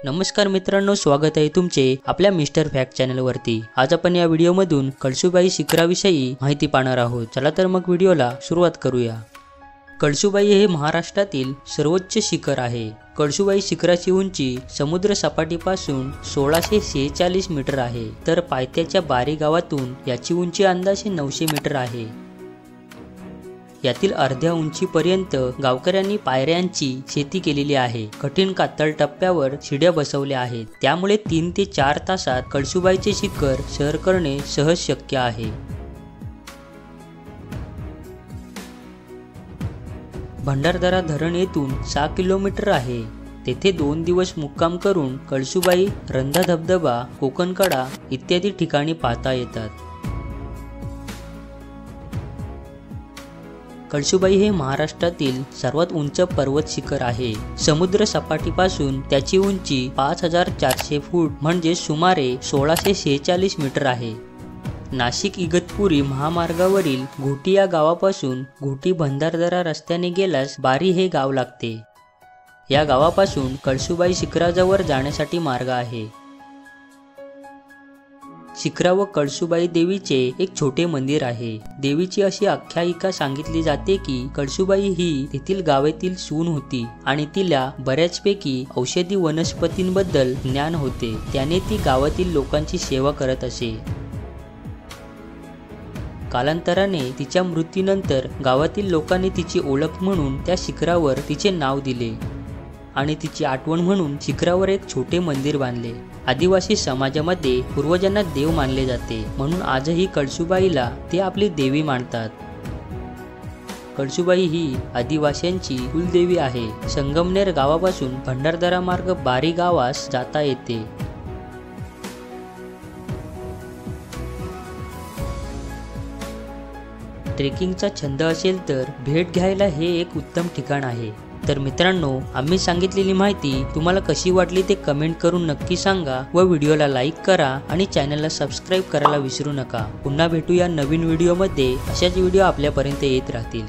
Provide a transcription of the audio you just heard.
नमस्कार मित्रांनो, स्वागत आहे तुमचे आपल्या मिस्टर फॅक्ट चॅनलवरती। आज आपण या व्हिडिओमधून कळसूबाई शिखराविषयी माहिती पाहणार आहोत। चला तर मग व्हिडिओला सुरुवात करूया। कळसूबाई हे महाराष्ट्रातील सर्वोच्च शिखर आहे। कळसूबाई शिखराची उंची समुद्र सपाटीपासून 1646 मीटर आहे, तर पायथ्याच्या बारी गावातून याची उंची अंदाजे 900 मीटर आहे। यातील अर्ध्या उंचीपर्यंत गावकऱ्यांनी पायऱ्यांची शेती केलेली आहे। कठीण कातळ टप्प्यावर शिड्या बसवल्या आहेत, त्यामुळे 3 ते 4 तासात कळसूबाईचे शिखर सर करणे सहज शक्य आहे। भंडारदरा धरण येथून 6 किलोमीटर आहे। तेथे 2 दिवस मुक्काम करून कळसूबाई, रंधा धबधबा, कोकणकडा इत्यादी ठिकाणी पाहता येतात। कळसूबाई हे महाराष्ट्रातील सर्वात उंच पर्वत शिखर आहे। समुद्र सपाटीपासून त्याची उंची 5400 फूट म्हणजे सुमारे 1646 मीटर आहे। नाशिक इगतपुरी महामार्गावरील घोटी या गावापासून घोटी भंडारदरा रस्त्याने गेल्यास बारी हे गाव लागते। या गावापासून कळसूबाई शिखराजवळ जाण्यासाठी मार्ग आहे। शिखरावर कळसूबाई देवीचे एक छोटे मंदिर आहे। देवीची अशी आख्यायिका सांगितली जाते की कळसूबाई ही तेथील गावातील सून होती आणि तिला बऱ्याचपैकी औषधी वनस्पतींबद्दल ज्ञान होते। त्याने ती गावातील लोकांची सेवा करत असे। कालांतराने तिच्या मृत्यूनंतर गावातील लोकांनी तिची ओळख म्हणून त्या शिखरावर तिचे नाव दिले आणि तिची आठवण म्हणून शिखरावर एक छोटे मंदिर बांधले। आदिवासी समाजामध्ये पूर्वजांना देव मानले जाते, म्हणून आजही कळसूबाईला ते आपली देवी मानतात। कळसूबाई ही आदिवासींची कुलदेवी आहे। संगमनेर गावापासून भंडारदरा मार्ग बारी गावास जाता येते। ट्रेकिंगचा छंद असेल तर भेट घ्यायला हे एक उत्तम ठिकाण आहे। तर मित्रांनो, आम्ही सांगितलेली माहिती तुम्हाला कशी वाटली ते कमेंट करून नक्की सांगा व व्हिडिओला लाईक करा आणि चॅनलला सबस्क्राईब करायला विसरू नका। पुन्हा भेटूया नवीन व्हिडिओमध्ये। अशाच व्हिडिओ आपल्यापर्यंत येत राहतील।